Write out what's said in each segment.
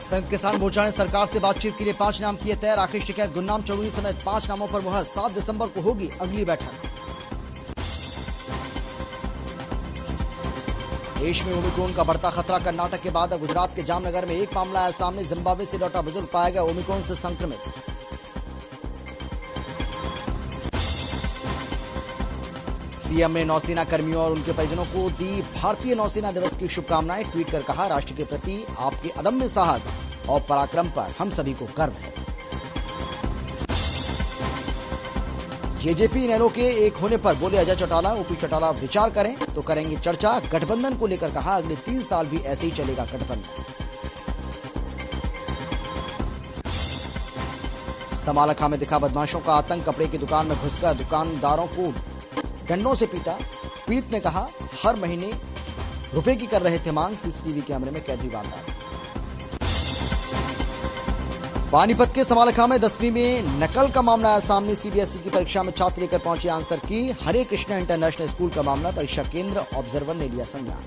संघ किसान मोर्चा ने सरकार से बातचीत के लिए 5 नाम किए तय। राकेश टिकैत, गुरनाम चढ़ूनी समेत 5 नामों पर मुहर। 7 दिसंबर को होगी अगली बैठक। देश में ओमिक्रॉन का बढ़ता खतरा। कर्नाटक के बाद अब गुजरात के जामनगर में एक मामला आया सामने। जिम्बाब्वे से लौटा बुजुर्ग पाया गया ओमिक्रॉन से संक्रमित। सीएम ने नौसेना कर्मियों और उनके परिजनों को दी भारतीय नौसेना दिवस की शुभकामनाएं। ट्वीट कर कहा, राष्ट्र के प्रति आपके अदम्य साहस और पराक्रम पर हम सभी को गर्व है। जेजेपी इनेलो के एक होने पर बोले अजय चौटाला। ओपी चौटाला विचार करें तो करेंगे चर्चा। गठबंधन को लेकर कहा, अगले 3 साल भी ऐसे ही चलेगा गठबंधन। समालखा में दिखा बदमाशों का आतंक। कपड़े की दुकान में घुसकर दुकानदारों को डंडों से पीटा। पीड़ित ने कहा, हर महीने रुपए की कर रहे थे मांग। सीसीटीवी कैमरे में कैद हुई वारदात। पानीपत के समालखा में 10वीं में नकल का मामला आया सामने। सीबीएसई की परीक्षा में छात्र लेकर पहुंचे आंसर की। हरे कृष्णा इंटरनेशनल स्कूल का मामला। परीक्षा केंद्र ऑब्जर्वर ने लिया संज्ञान।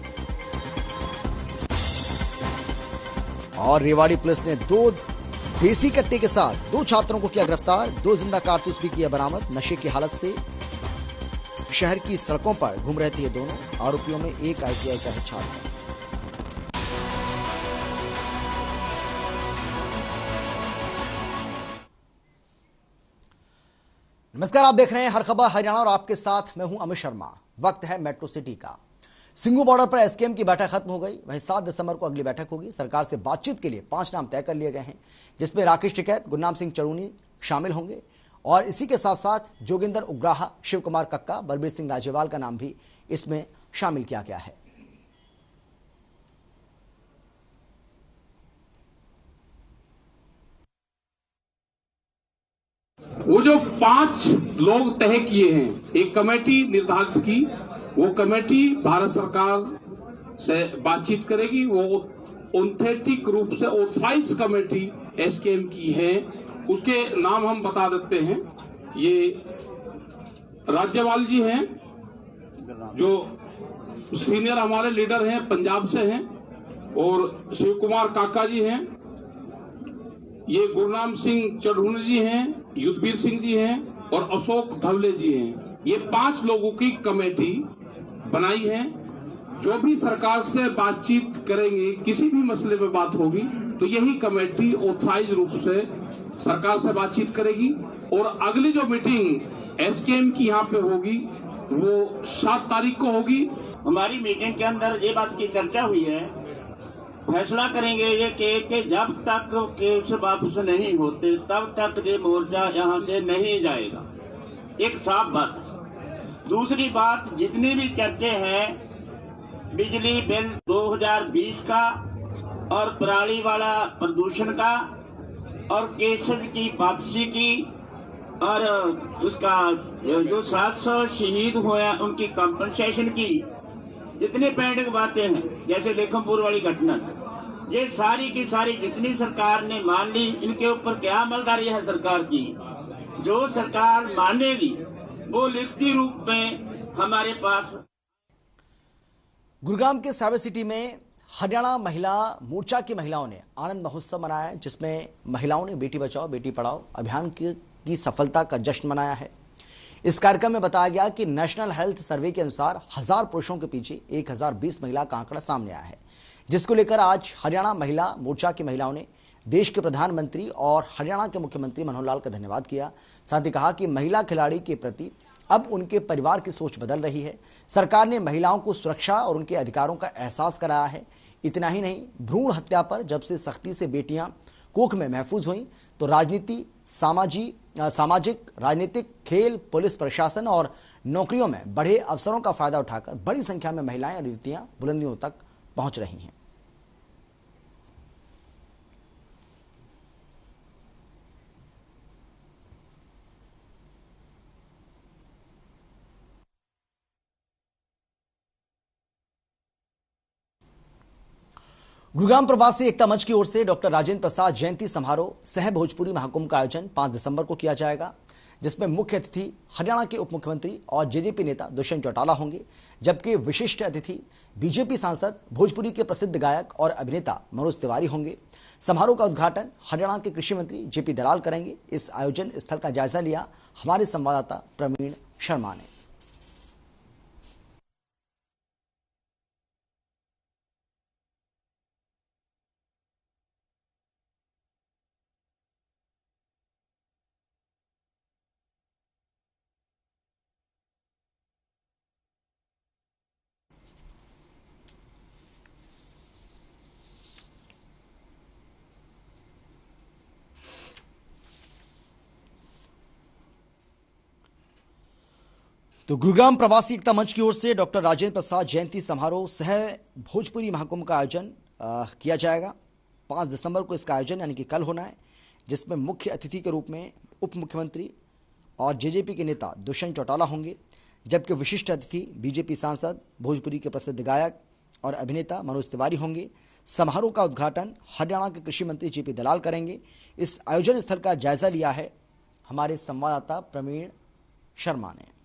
और रेवाड़ी पुलिस ने 2 देसी कट्टे के साथ 2 छात्रों को किया गिरफ्तार। 2 जिंदा कारतूस भी किया बरामद। नशे की हालत से शहर की सड़कों पर घूम रहे थे ये दोनों। आरोपियों में एक आईटीआई का है छात्र। नमस्कार, आप देख रहे हैं हर खबर हरियाणा और आपके साथ मैं हूं अमित शर्मा। वक्त है मेट्रो सिटी का। सिंघू बॉर्डर पर एसकेएम की बैठक खत्म हो गई। वहीं 7 दिसंबर को अगली बैठक होगी। सरकार से बातचीत के लिए 5 नाम तय कर लिए गए हैं, जिसमें राकेश टिकैत, गुरनाम सिंह चढ़ूनी शामिल होंगे। और इसी के साथ साथ जोगिंदर उग्राहा, शिव कुमार कक्का, बलबीर सिंह राजेवाल का नाम भी इसमें शामिल किया गया है। वो जो 5 लोग तय किए हैं, एक कमेटी निर्धारित की। वो कमेटी भारत सरकार से बातचीत करेगी। वो ऑथेंटिक रूप से ऑथराइज कमेटी एसकेएम की है। उसके नाम हम बता देते हैं। ये राज्यपाल जी हैं, जो सीनियर हमारे लीडर हैं, पंजाब से हैं। और शिव कुमार काका जी हैं। ये गुरनाम सिंह चढ़ूनी जी हैं, युद्धवीर सिंह जी हैं और अशोक धवले जी हैं। ये 5 लोगों की कमेटी बनाई है। जो भी सरकार से बातचीत करेंगे, किसी भी मसले पे बात होगी, तो यही कमेटी ऑथराइज रूप से सरकार से बातचीत करेगी। और अगली जो मीटिंग एसकेएम की यहाँ पे होगी, वो 7 तारीख को होगी। हमारी मीटिंग के अंदर ये बात की चर्चा हुई है, फैसला करेंगे ये कि जब तक केस वापस नहीं होते तब तक ये मोर्चा यहाँ से नहीं जाएगा। एक साफ बात है। दूसरी बात, जितनी भी चर्चे हैं बिजली बिल 2020 का और पराली वाला प्रदूषण का और केसेस की वापसी की और उसका जो 700 शहीद हुए उनकी कंपनसेशन की, जितनी पेंडिंग बातें हैं, जैसे लेखमपुर वाली घटना, ये सारी की सारी जितनी सरकार ने मान ली, इनके ऊपर क्या अमलदारी है सरकार की। जो सरकार मानेगी वो लिखती रूप में हमारे पास। गुरुग्राम के साइबर सिटी में हरियाणा महिला मोर्चा की महिलाओं ने आनंद महोत्सव मनाया, जिसमें महिलाओं ने बेटी बचाओ बेटी पढ़ाओ अभियान की सफलता का जश्न मनाया है। इस कार्यक्रम में बताया गया कि नेशनल हेल्थ सर्वे के अनुसार 1000 पुरुषों के पीछे 1020 महिला का आंकड़ा सामने आया है, जिसको लेकर आज हरियाणा महिला मोर्चा की महिलाओं ने देश के प्रधानमंत्री और हरियाणा के मुख्यमंत्री मनोहर लाल का धन्यवाद किया। साथ ही कहा कि महिला खिलाड़ी के प्रति अब उनके परिवार की सोच बदल रही है। सरकार ने महिलाओं को सुरक्षा और उनके अधिकारों का एहसास कराया है। इतना ही नहीं, भ्रूण हत्या पर जब से सख्ती से बेटियां कोख में महफूज हुई, तो राजनीति, सामाजिक, राजनीतिक, खेल, पुलिस प्रशासन और नौकरियों में बढ़े अवसरों का फायदा उठाकर बड़ी संख्या में महिलाएं और युवतियां बुलंदियों तक पहुंच रही हैं। गुरुग्राम प्रवासी एकता मंच की ओर से डॉक्टर राजेंद्र प्रसाद जयंती समारोह सह भोजपुरी महाकुंभ का आयोजन 5 दिसंबर को किया जाएगा, जिसमें मुख्य अतिथि हरियाणा के उप मुख्यमंत्री और जेजेपी नेता दुष्यंत चौटाला होंगे, जबकि विशिष्ट अतिथि बीजेपी सांसद भोजपुरी के प्रसिद्ध गायक और अभिनेता मनोज तिवारी होंगे। समारोह का उद्घाटन हरियाणा के कृषि मंत्री जेपी दलाल करेंगे। इस आयोजन स्थल का जायजा लिया हमारे संवाददाता प्रवीण शर्मा ने। तो गुरुग्राम प्रवासी एकता मंच की ओर से डॉक्टर राजेंद्र प्रसाद जयंती समारोह सह भोजपुरी महाकुंभ का आयोजन किया जाएगा। 5 दिसंबर को इसका आयोजन यानी कि कल होना है, जिसमें मुख्य अतिथि के रूप में उप मुख्यमंत्री और जेजेपी के नेता दुष्यंत चौटाला होंगे, जबकि विशिष्ट अतिथि बीजेपी सांसद भोजपुरी के प्रसिद्ध गायक और अभिनेता मनोज तिवारी होंगे। समारोह का उद्घाटन हरियाणा के कृषि मंत्री जेपी दलाल करेंगे। इस आयोजन स्थल का जायजा लिया है हमारे संवाददाता प्रवीण शर्मा ने।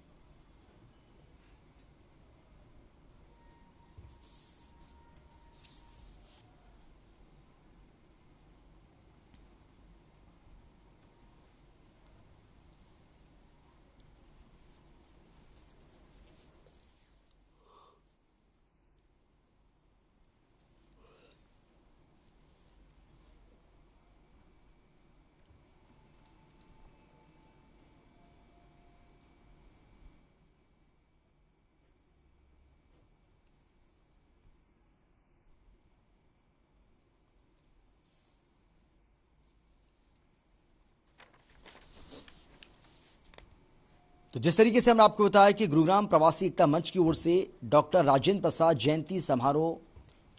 तो जिस तरीके से हमने आपको बताया कि गुरुग्राम प्रवासी एकता मंच की ओर से डॉक्टर राजेंद्र प्रसाद जयंती समारोह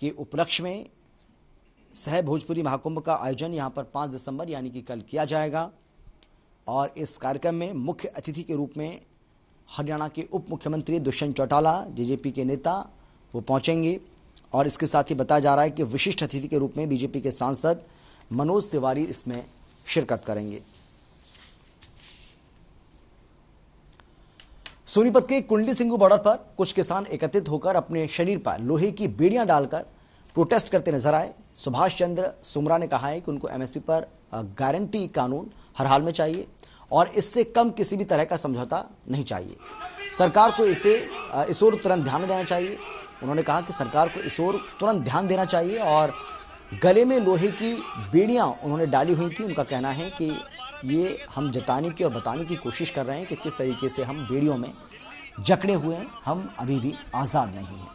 के उपलक्ष्य में सह भोजपुरी महाकुंभ का आयोजन यहां पर 5 दिसंबर यानी कि कल किया जाएगा और इस कार्यक्रम में मुख्य अतिथि के रूप में हरियाणा के उप मुख्यमंत्री दुष्यंत चौटाला जेजेपी के नेता वो पहुंचेंगे और इसके साथ ही बताया जा रहा है कि विशिष्ट अतिथि के रूप में बीजेपी के सांसद मनोज तिवारी इसमें शिरकत करेंगे। सोनीपत के कुंडली सिंगू बॉर्डर पर कुछ किसान एकत्रित होकर अपने शरीर पर लोहे की बेड़ियां डालकर प्रोटेस्ट करते नजर आए। सुभाष चंद्र सुमरा ने कहा है कि उनको एमएसपी पर गारंटी कानून हर हाल में चाहिए और इससे कम किसी भी तरह का समझौता नहीं चाहिए। सरकार को इस ओर तुरंत ध्यान देना चाहिए। उन्होंने कहा कि सरकार को इस ओर तुरंत ध्यान देना चाहिए और गले में लोहे की बेड़ियां उन्होंने डाली हुई थी। उनका कहना है कि ये हम जताने की और बताने की कोशिश कर रहे हैं कि किस तरीके से हम बेड़ियों में जकड़े हुए हैं, हम अभी भी आजाद नहीं हैं।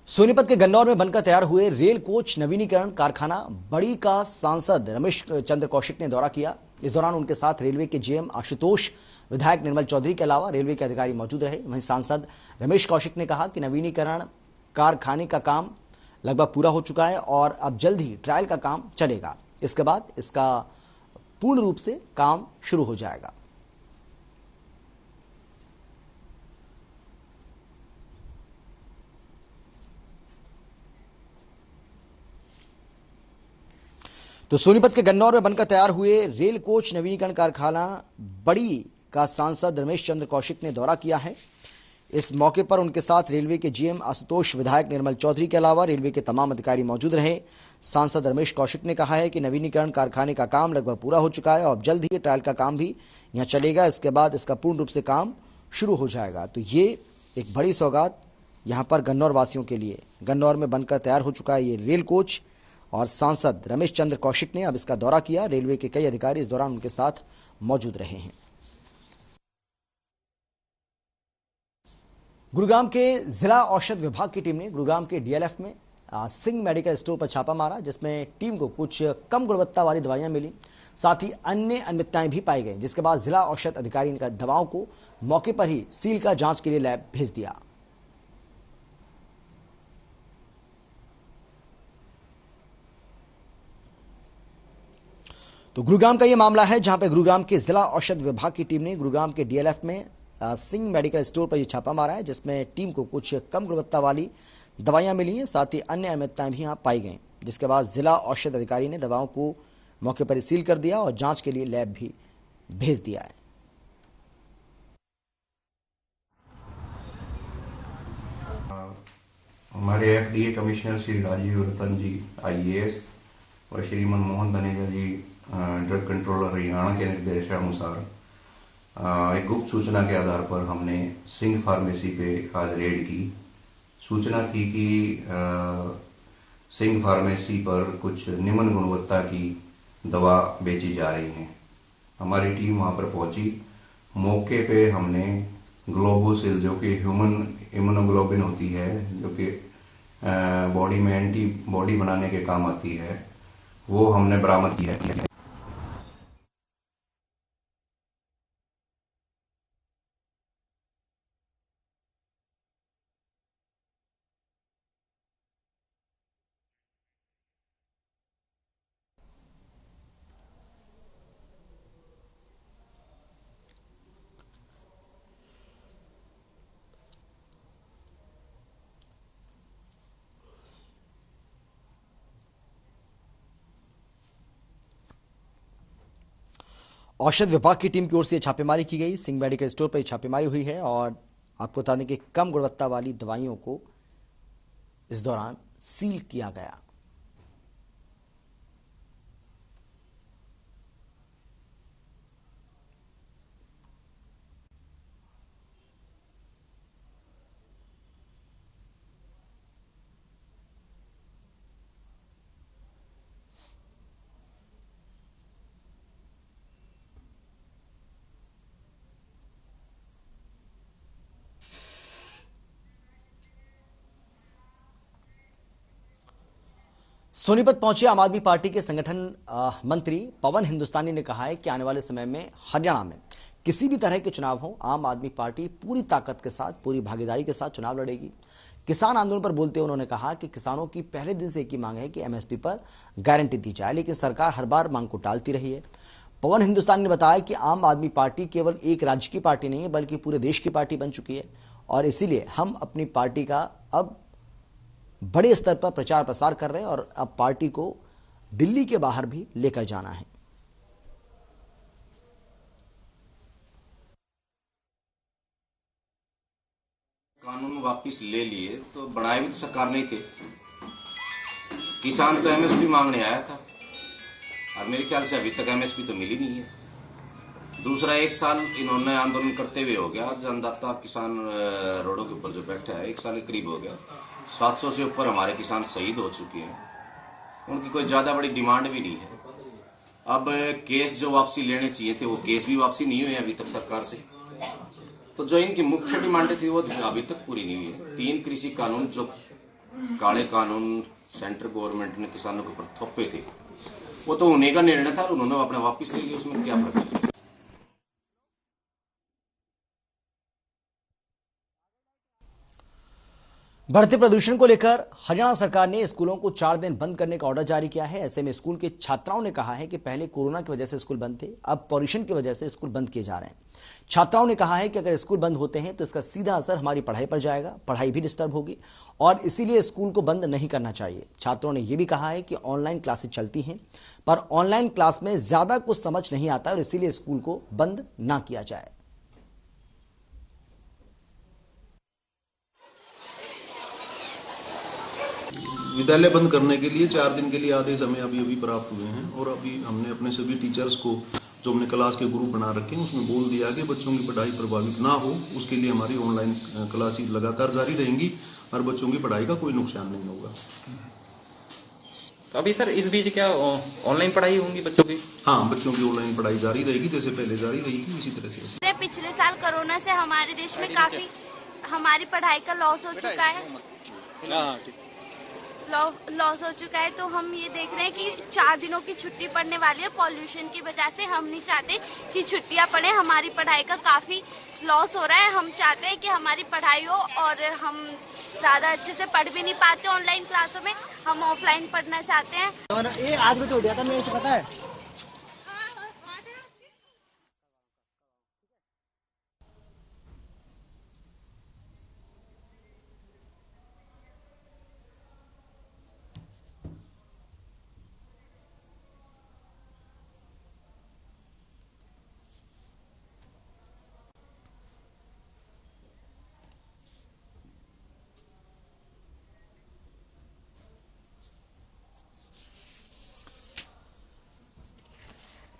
सोनीपत के गन्नौर में बनकर तैयार हुए रेल कोच नवीनीकरण कारखाना बड़ी का सांसद रमेश चंद्र कौशिक ने दौरा किया। इस दौरान उनके साथ रेलवे के जेएम आशुतोष, विधायक निर्मल चौधरी के अलावा रेलवे के अधिकारी मौजूद रहे। वहीं सांसद रमेश कौशिक ने कहा कि नवीनीकरण कारखाने का काम लगभग पूरा हो चुका है और अब जल्द ही ट्रायल का काम चलेगा। इसके बाद इसका पूर्ण रूप से काम शुरू हो जाएगा। तो सोनीपत के गन्नौर में बनकर तैयार हुए रेल कोच नवीनीकरण कारखाना बड़ी का सांसद रमेश चंद्र कौशिक ने दौरा किया है। इस मौके पर उनके साथ रेलवे के जीएम आशुतोष, विधायक निर्मल चौधरी के अलावा रेलवे के तमाम अधिकारी मौजूद रहे। सांसद रमेश कौशिक ने कहा है कि नवीनीकरण कारखाने का काम लगभग पूरा हो चुका है और अब जल्द ही ट्रायल का काम भी यहाँ चलेगा। इसके बाद इसका पूर्ण रूप से काम शुरू हो जाएगा। तो ये एक बड़ी सौगात यहाँ पर गन्नौर वासियों के लिए। गन्नौर में बनकर तैयार हो चुका है ये रेल कोच और सांसद रमेश चंद्र कौशिक ने अब इसका दौरा किया। रेलवे के कई अधिकारी इस दौरान उनके साथ मौजूद रहे हैं। गुरुग्राम के जिला औषध विभाग की टीम ने गुरुग्राम के डीएलएफ में सिंह मेडिकल स्टोर पर छापा मारा, जिसमें टीम को कुछ कम गुणवत्ता वाली दवाइयां मिली, साथ ही अन्य अनियमितताएं भी पाई गई, जिसके बाद जिला औषध अधिकारी ने दवाओं को मौके पर ही सील कर जांच के लिए लैब भेज दिया। तो गुरुग्राम का ये मामला है जहां पे गुरुग्राम के जिला औषध विभाग की टीम ने गुरुग्राम के डीएलएफ में सिंह मेडिकल स्टोर पर ये छापा मारा है, जिसमें टीम को कुछ कम गुणवत्ता वाली दवाइयां मिली हैं, साथ ही अन्य अनियमितताएं भी यहां पाई गई, जिसके बाद जिला औषध अधिकारी ने दवाओं को मौके पर सील कर दिया और जांच के लिए लैब भी भेज दिया है। हमारे एफडीए कमिश्नर श्री राजीव रतन जी IAS और श्री मनमोहन धनेजा जी ड्रग कंट्रोलर हरियाणा के निर्देशानुसार एक गुप्त सूचना के आधार पर हमने सिंह फार्मेसी पे आज रेड की। सूचना थी कि सिंह फार्मेसी पर कुछ निम्न गुणवत्ता की दवा बेची जा रही है। हमारी टीम वहां पर पहुंची। मौके पे हमने ग्लोबोसिल, जो कि ह्यूमन इम्यूनोग्लोबिन होती है, जो कि बॉडी में एंटीबॉडी बनाने के काम आती है, वो हमने बरामद की है। औषध विभाग की टीम की ओर से छापेमारी की गई। सिंह मेडिकल स्टोर पर छापेमारी हुई है और आपको बता दें कि कम गुणवत्ता वाली दवाइयों को इस दौरान सील किया गया। सोनीपत पहुंचे आम आदमी पार्टी के संगठन मंत्री पवन हिंदुस्तानी ने कहा है कि आने वाले समय में हरियाणा में किसी भी तरह के चुनाव हो, आम आदमी पार्टी पूरी ताकत के साथ, पूरी भागीदारी के साथ चुनाव लड़ेगी। किसान आंदोलन पर बोलते हुए उन्होंने कहा कि किसानों की पहले दिन से एक ही मांग है कि MSP पर गारंटी दी जाए, लेकिन सरकार हर बार मांग को टालती रही है। पवन हिंदुस्तानी ने बताया कि आम आदमी पार्टी केवल एक राज्य की पार्टी नहीं है, बल्कि पूरे देश की पार्टी बन चुकी है और इसीलिए हम अपनी पार्टी का अब बड़े स्तर पर प्रचार प्रसार कर रहे हैं और अब पार्टी को दिल्ली के बाहर भी लेकर जाना है। कानून वापस ले लिए तो बढ़ाए भी तो सरकार नहीं थे। किसान तो MSP मांगने आया था और मेरे ख्याल से अभी तक MSP तो मिली नहीं है। दूसरा, 1 साल इन्होंने आंदोलन करते हुए हो गया। अन्नदाता किसान रोडों के ऊपर जो बैठा है, 1 साल के करीब हो गया। 700 से ऊपर हमारे किसान शहीद हो चुके हैं। उनकी कोई ज्यादा बड़ी डिमांड भी नहीं है। अब केस जो वापसी लेने चाहिए थे, वो केस भी वापसी नहीं हुए अभी तक सरकार से। तो जो इनकी मुख्य डिमांड थी वो अभी तक पूरी नहीं हुई है। 3 कृषि कानून जो काले कानून सेंट्रल गवर्नमेंट ने किसानों के ऊपर थोपे थे, वो तो होने का निर्णय था और उन्होंने अपने वापस ले लिया। उसमें क्या फर्क है? बढ़ते प्रदूषण को लेकर हरियाणा सरकार ने स्कूलों को 4 दिन बंद करने का ऑर्डर जारी किया है। ऐसे में स्कूल के छात्राओं ने कहा है कि पहले कोरोना की वजह से स्कूल बंद थे, अब पॉल्यूशन की वजह से स्कूल बंद किए जा रहे हैं। छात्राओं ने कहा है कि अगर स्कूल बंद होते हैं तो इसका सीधा असर हमारी पढ़ाई पर जाएगा, पढ़ाई भी डिस्टर्ब होगी और इसीलिए स्कूल को बंद नहीं करना चाहिए। छात्रों ने यह भी कहा है कि ऑनलाइन क्लासेस चलती हैं, पर ऑनलाइन क्लास में ज्यादा कुछ समझ नहीं आता और इसीलिए स्कूल को बंद ना किया जाए। विद्यालय बंद करने के लिए 4 दिन के लिए आदेश हमें अभी प्राप्त हुए हैं और अभी हमने अपने सभी टीचर्स को, जो हमने क्लास के ग्रुप बना रखे हैं, उसमें बोल दिया कि बच्चों की पढ़ाई प्रभावित ना हो, उसके लिए हमारी ऑनलाइन क्लासेस लगातार जारी रहेंगी और बच्चों की पढ़ाई का कोई नुकसान नहीं होगा। तो अभी सर इस बीच क्या ऑनलाइन पढ़ाई होंगी बच्चों की? हाँ, बच्चों की ऑनलाइन पढ़ाई जारी रहेगी, जैसे पहले जारी रहेगी इसी तरह से। पिछले साल कोरोना से हमारे देश में काफी हमारी पढ़ाई का लॉस हो चुका है, लॉस हो चुका है। तो हम ये देख रहे हैं कि 4 दिनों की छुट्टी पड़ने वाली है पॉल्यूशन की वजह से। हम नहीं चाहते कि छुट्टियां पड़े, हमारी पढ़ाई का काफी लॉस हो रहा है। हम चाहते हैं कि हमारी पढ़ाई हो और हम ज्यादा अच्छे से पढ़ भी नहीं पाते ऑनलाइन क्लासों में, हम ऑफलाइन पढ़ना चाहते हैं। ये आज भी तो हो गया था, मेरे को पता है।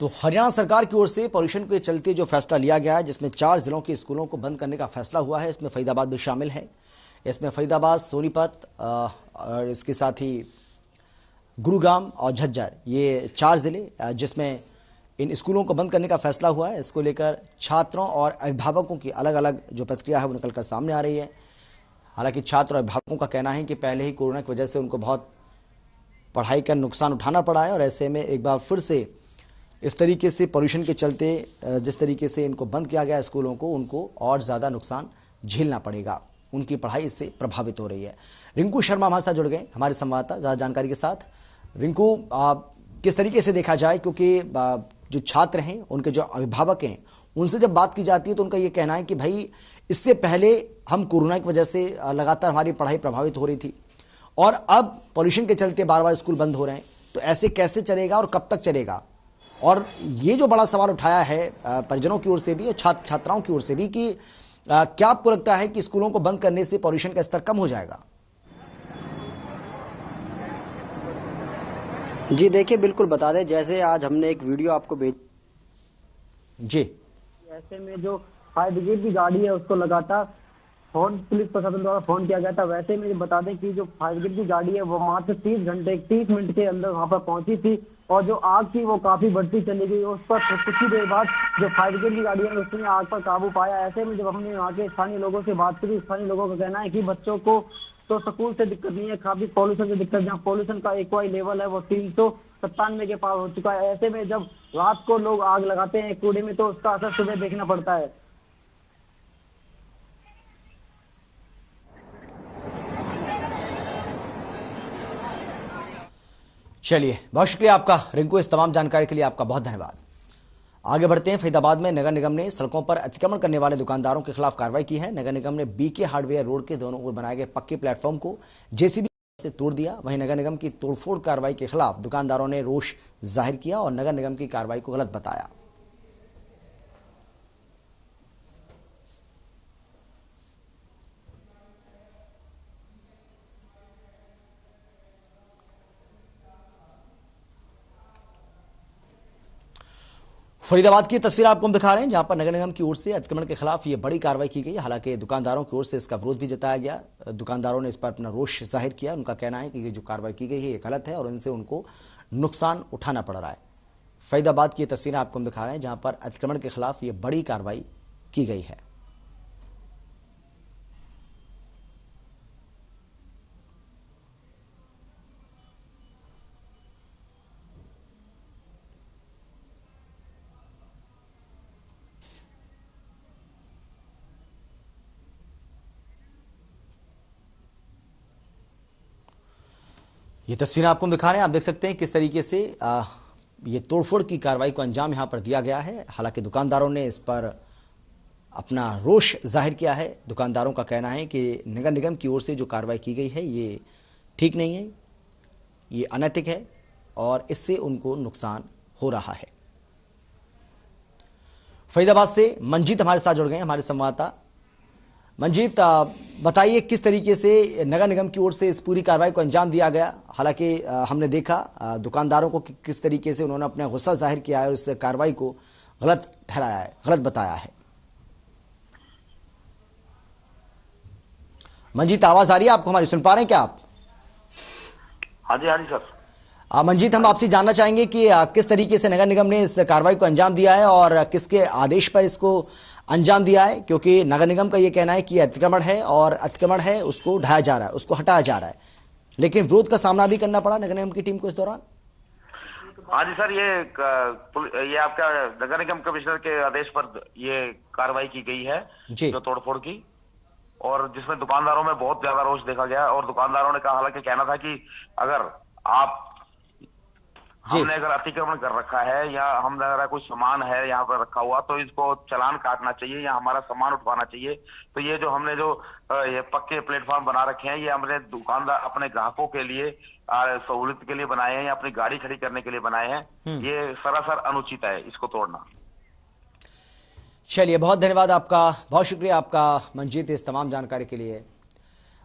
तो हरियाणा सरकार की ओर से पॉल्यूशन के चलते जो फैसला लिया गया है, जिसमें 4 जिलों के स्कूलों को बंद करने का फैसला हुआ है, इसमें फरीदाबाद भी शामिल है। इसमें फरीदाबाद, सोनीपत और इसके साथ ही गुरुग्राम और झज्जर, ये 4 जिले जिसमें इन स्कूलों को बंद करने का फैसला हुआ है। इसको लेकर छात्रों और अभिभावकों की अलग अलग जो प्रतिक्रिया है वो निकलकर सामने आ रही है। हालांकि छात्र और अभिभावकों का कहना है कि पहले ही कोरोना की वजह से उनको बहुत पढ़ाई का नुकसान उठाना पड़ा है और ऐसे में एक बार फिर से इस तरीके से पॉल्यूशन के चलते जिस तरीके से इनको बंद किया गया स्कूलों को, उनको और ज़्यादा नुकसान झेलना पड़ेगा। उनकी पढ़ाई इससे प्रभावित हो रही है। रिंकू शर्मा हमारे साथ जुड़ गए, हमारे संवाददाता, ज़्यादा जानकारी के साथ। रिंकू, किस तरीके से देखा जाए, क्योंकि जो छात्र हैं, उनके जो अभिभावक हैं, उनसे जब बात की जाती है तो उनका ये कहना है कि भाई इससे पहले हम कोरोना की वजह से लगातार हमारी पढ़ाई प्रभावित हो रही थी और अब पॉल्यूशन के चलते बार बार स्कूल बंद हो रहे हैं, तो ऐसे कैसे चलेगा और कब तक चलेगा? और ये जो बड़ा सवाल उठाया है परिजनों की ओर से भी और छात्राओं की ओर से भी कि क्या आपको लगता है कि स्कूलों को बंद करने से पॉल्यूशन का स्तर कम हो जाएगा? जी देखिए, बिल्कुल बता दें, जैसे आज हमने एक वीडियो आपको भेज जी, ऐसे में जो फायर ब्रिगेड की गाड़ी है उसको लगातार फोन पुलिस प्रशासन द्वारा फोन किया गया था। वैसे में बता दें कि जो फायर ब्रिगेड की गाड़ी है वो मात्र 30 मिनट के अंदर वहां पर पहुंची थी और जो आग थी वो काफी बढ़ती चली गई। उस पर कुछ ही देर बाद जो फायर ब्रिगेड की गाड़ी है उसने आग पर काबू पाया। ऐसे में जब हमने वहाँ के स्थानीय लोगों से बात करी, स्थानीय लोगों का कहना है कि बच्चों को तो स्कूल से दिक्कत नहीं है, काफी पॉल्यूशन से दिक्कत, जहाँ पॉल्यूशन का एक्वाई लेवल है वो 397 के पार हो चुका है। ऐसे में जब रात को लोग आग लगाते हैं कूड़े में तो उसका असर सुबह देखना पड़ता है। चलिए, बहुत शुक्रिया आपका रिंकू, इस तमाम जानकारी के लिए आपका बहुत धन्यवाद। आगे बढ़ते हैं। फरीदाबाद में नगर निगम ने सड़कों पर अतिक्रमण करने वाले दुकानदारों के खिलाफ कार्रवाई की है। नगर निगम ने बीके हार्डवेयर रोड के दोनों ओर बनाए गए पक्के प्लेटफॉर्म को जेसीबी से तोड़ दिया। वहीं नगर निगम की तोड़फोड़ कार्रवाई के खिलाफ दुकानदारों ने रोष जाहिर किया और नगर निगम की कार्रवाई को गलत बताया। फरीदाबाद की तस्वीर आपको हम दिखा रहे हैं, जहां पर नगर निगम की ओर से अतिक्रमण के खिलाफ ये बड़ी कार्रवाई की गई। हालांकि दुकानदारों की ओर से इसका विरोध भी जताया गया। दुकानदारों ने इस पर अपना रोष जाहिर किया। उनका कहना है कि ये जो कार्रवाई की गई है ये गलत है और इनसे उनको नुकसान उठाना पड़ रहा है। फरीदाबाद की तस्वीरें आपको हम दिखा रहे हैं, जहां पर अतिक्रमण के खिलाफ ये बड़ी कार्रवाई की गई है। ये तस्वीरें आपको दिखा रहे हैं, आप देख सकते हैं किस तरीके से ये तोड़फोड़ की कार्रवाई को अंजाम यहां पर दिया गया है। हालांकि दुकानदारों ने इस पर अपना रोष जाहिर किया है। दुकानदारों का कहना है कि नगर निगम की ओर से जो कार्रवाई की गई है ये ठीक नहीं है, ये अनैतिक है और इससे उनको नुकसान हो रहा है। फरीदाबाद से मंजीत हमारे साथ जुड़ गए हैं, हमारे संवाददाता। मंजीत, बताइए किस तरीके से नगर निगम की ओर से इस पूरी कार्रवाई को अंजाम दिया गया। हालांकि हमने देखा दुकानदारों को किस तरीके से उन्होंने अपना गुस्सा जाहिर किया है और इस कार्रवाई को गलत ठहराया है, गलत बताया है। मंजीत, आवाज आ रही है आपको हमारी? सुन पा रहे हैं क्या आप? हाँ जी सर। मंजीत, हम आपसे जानना चाहेंगे कि किस तरीके से नगर निगम ने इस कार्रवाई को अंजाम दिया है और किसके आदेश पर इसको अंजाम दिया है, क्योंकि नगर निगम का ये कहना है कि अतिक्रमण है और अतिक्रमण है उसको ढाया जा रहा है, उसको हटाया जा रहा है, लेकिन विरोध का सामना भी करना पड़ा नगर निगम की टीम को इस दौरान। हाँ जी सर, ये आपका नगर निगम कमिश्नर के आदेश पर ये कार्रवाई की गई है जो तोड़फोड़ की, और जिसमें दुकानदारों में बहुत ज्यादा रोष देखा गया। और दुकानदारों ने कहा, हालांकि कहना था कि अगर हमने अगर अतिक्रमण कर रखा है या हमने अगर कोई सामान है यहाँ पर रखा हुआ तो इसको चालान काटना चाहिए या हमारा सामान उठवाना चाहिए। तो ये जो हमने जो ये पक्के प्लेटफॉर्म बना रखे हैं, ये हमने दुकानदार अपने ग्राहकों के लिए सहूलियत के लिए बनाए हैं या अपनी गाड़ी खड़ी करने के लिए बनाए हैं। ये सरासर अनुचित है इसको तोड़ना। चलिए, बहुत धन्यवाद आपका, बहुत शुक्रिया आपका मंजीत इस तमाम जानकारी के लिए।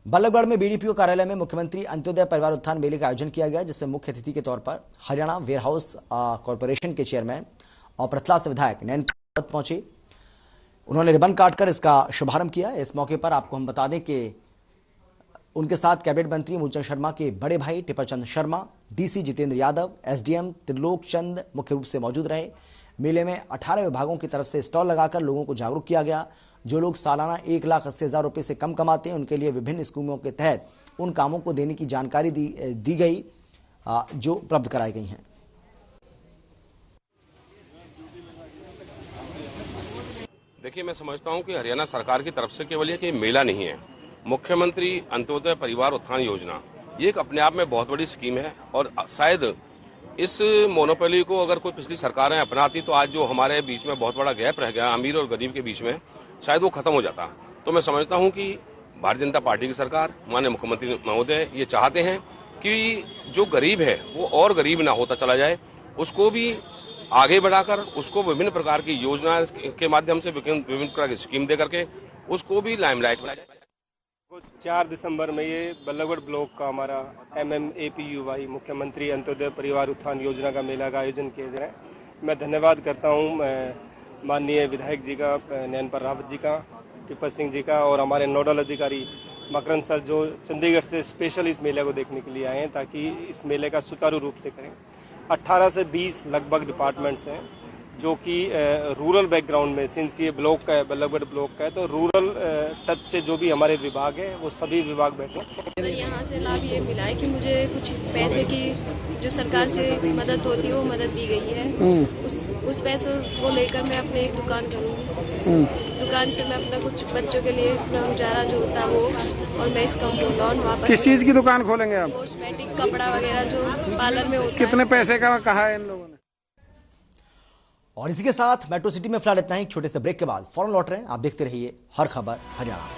बल्लभगढ़ में बीडीपीओ कार्यालय में मुख्यमंत्री अंत्योदय परिवार उत्थान मेले का आयोजन किया गया, जिसमें मुख्य अतिथि के तौर पर हरियाणा वेयरहाउस कॉरपोरेशन के चेयरमैन और पृथला से विधायक नयन पहुंचे। उन्होंने रिबन काटकर इसका शुभारंभ किया। इस मौके पर आपको हम बता दें कि उनके साथ कैबिनेट मंत्री मूलचंद शर्मा के बड़े भाई टिपरचंद शर्मा, डीसी जितेंद्र यादव, एसडीएम त्रिलोक चंद मुख्य रूप से मौजूद रहे। मेले में 18 विभागों की तरफ से स्टॉल लगाकर लोगों को जागरूक किया गया। जो लोग सालाना 1,80,000 रुपए से कम कमाते हैं उनके लिए विभिन्न स्कीमों के तहत उन कामों को देने की जानकारी दी गई जो उपलब्ध कराई गई हैं। देखिए, मैं समझता हूं कि हरियाणा सरकार की तरफ से केवल ये कि मेला नहीं है, मुख्यमंत्री अंत्योदय परिवार उत्थान योजना ये एक अपने आप में बहुत बड़ी स्कीम है और शायद इस मोनोपोली को अगर कोई पिछली सरकारें अपनाती तो आज जो हमारे बीच में बहुत बड़ा गैप रह गया अमीर और गरीब के बीच में, शायद वो खत्म हो जाता। तो मैं समझता हूं कि भारतीय जनता पार्टी की सरकार, माननीय मुख्यमंत्री महोदय ये चाहते हैं कि जो गरीब है वो और गरीब ना होता चला जाए, उसको भी आगे बढ़ाकर उसको विभिन्न प्रकार की योजना के माध्यम से विभिन्न प्रकार की स्कीम दे करके उसको भी लाइमलाइट में। 4 दिसंबर में ये बल्लभगढ़ ब्लॉक का हमारा MMAPUY मुख्यमंत्री अंत्योदय परिवार उत्थान योजना का मेला का आयोजन किया जा रहा है। मैं धन्यवाद करता हूँ माननीय विधायक जी का, नयनपर रावत जी का, टिप्पर सिंह जी का और हमारे नोडल अधिकारी मकरंद सर जो चंडीगढ़ से स्पेशल इस मेले को देखने के लिए आए हैं ताकि इस मेले का सुचारू रूप से करें। 18 से 20 लगभग डिपार्टमेंट्स हैं जो कि रूरल बैकग्राउंड में, सिंस ये ब्लॉक का है, बल्लभगढ़ ब्लॉक का है, तो रूरल टच से जो भी हमारे विभाग है वो सभी विभाग बैठे। यहाँ से लाभ ये मिला है कि मुझे कुछ पैसे की जो सरकार से मदद होती है वो मदद दी गई है। उस पैसों को लेकर मैं अपने एक दुकान करूँगी। दुकान से मैं अपना कुछ बच्चों के लिए अपना गुजारा जो होता है वो, और मैं इसका लोन वापस। किस चीज की दुकान खोलेंगे आप? कॉस्मेटिक, कपड़ा वगैरह जो पार्लर में होता है। कितने पैसे का कहा है इन लोगों ने? और इसी के साथ मेट्रो सिटी में फिलहाल इतना ही। छोटे से ब्रेक के बाद फौरन लौट रहे हैं। आप देखते रहिए हर खबर हरियाणा।